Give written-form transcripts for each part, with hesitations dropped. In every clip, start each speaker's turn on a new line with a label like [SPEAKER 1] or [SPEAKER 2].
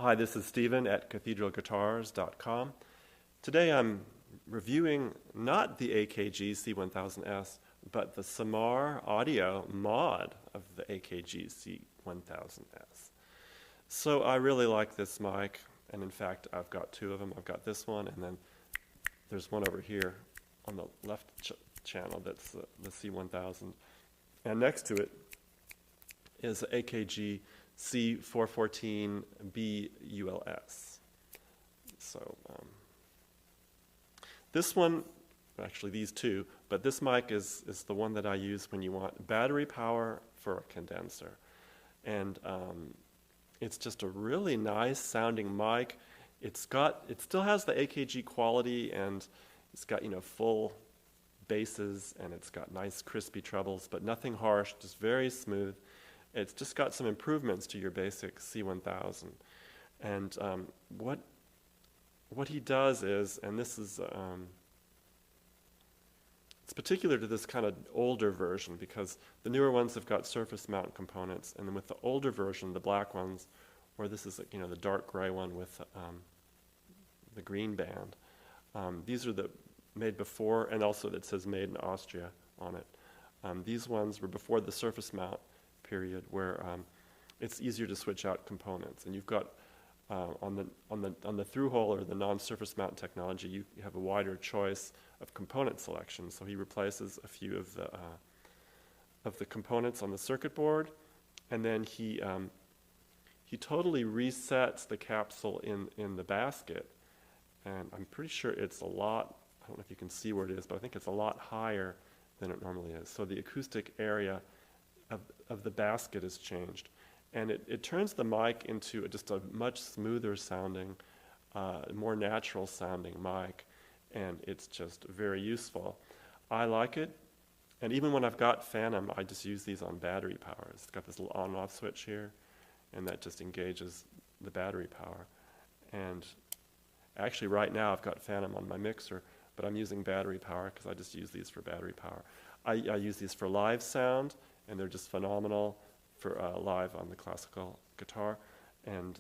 [SPEAKER 1] Hi, this is Stephen at cathedralguitars.com. Today I'm reviewing not the AKG C1000S, but the Samar audio mod of the AKG C1000S. So I really like this mic, and in fact I've got two of them. I've got this one, and then there's one over here on the left channel that's the C1000. And next to it is the AKG C414B ULS. So this one, actually these two, but this mic is the one that I use when you want battery power for a condenser. And it's just a really nice sounding mic. It still has the AKG quality, and it's got, full basses, and it's got nice crispy trebles, but nothing harsh, just very smooth. It's just got some improvements to your basic C1000. And what he does is, and this is, it's particular to this kind of older version, because the newer ones have got surface mount components, and then with the older version, the black ones, or this is, the dark gray one with the green band. These are the made before, and also it says made in Austria on it. These ones were before the surface mount period, where it's easier to switch out components, and you've got on the through hole or the non-surface mount technology, you have a wider choice of component selection. So he replaces a few of the components on the circuit board, and then he totally resets the capsule in the basket, and I'm pretty sure it's a lot. I don't know if you can see where it is, but I think it's a lot higher than it normally is. So the acoustic area of the basket is changed, and it turns the mic into just a much smoother sounding, more natural sounding mic, and it's just very useful. I like it, and even when I've got Phantom, I just use these on battery power. It's got this little on-off switch here, and that just engages the battery power. And actually right now I've got Phantom on my mixer, but I'm using battery power because I just use these for battery power. I use these for live sound, and they're just phenomenal for live on the classical guitar, and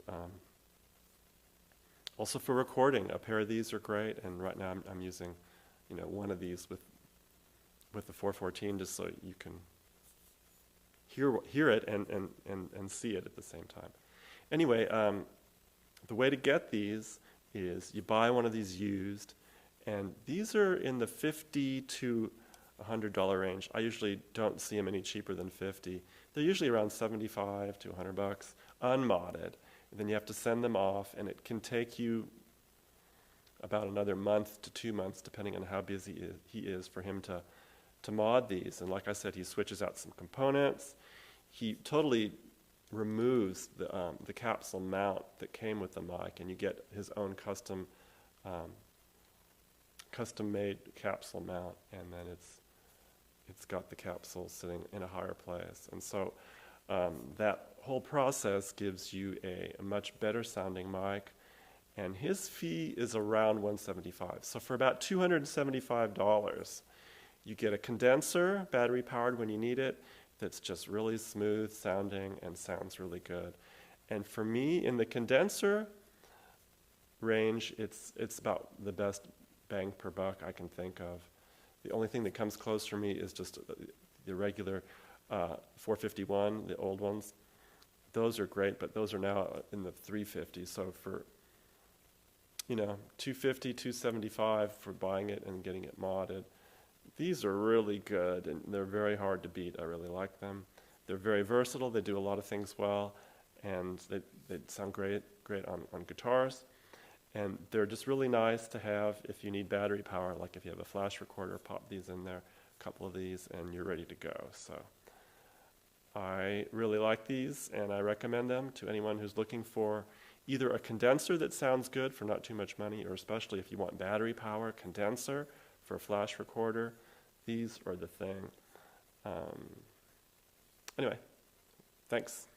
[SPEAKER 1] also for recording. A pair of these are great, and right now I'm using, one of these with the 414, just so you can hear it and see it at the same time. Anyway, the way to get these is you buy one of these used, and these are in the $50 to $100 range. I usually don't see them any cheaper than $50. They're usually around $75 to $100, unmodded. And then you have to send them off, and it can take you about another month to 2 months, depending on how busy he is, for him to mod these. And like I said, he switches out some components. He totally removes the capsule mount that came with the mic, and you get his own custom-made capsule mount, and then it's got the capsule sitting in a higher place. And so that whole process gives you a much better sounding mic, and his fee is around $175. So for about $275, you get a condenser, battery powered when you need it, that's just really smooth sounding and sounds really good. And for me, in the condenser range, it's about the best bang per buck I can think of. The only thing that comes close for me is just the regular 451, the old ones. Those are great, but those are now in the 350. So for, $250, $275 for buying it and getting it modded, these are really good, and they're very hard to beat. I really like them. They're very versatile. They do a lot of things well, and they sound great on guitars. And they're just really nice to have if you need battery power, like if you have a flash recorder, pop these in there, a couple of these, and you're ready to go. So I really like these, and I recommend them to anyone who's looking for either a condenser that sounds good for not too much money, or especially if you want battery power, condenser for a flash recorder. These are the thing. Anyway, thanks.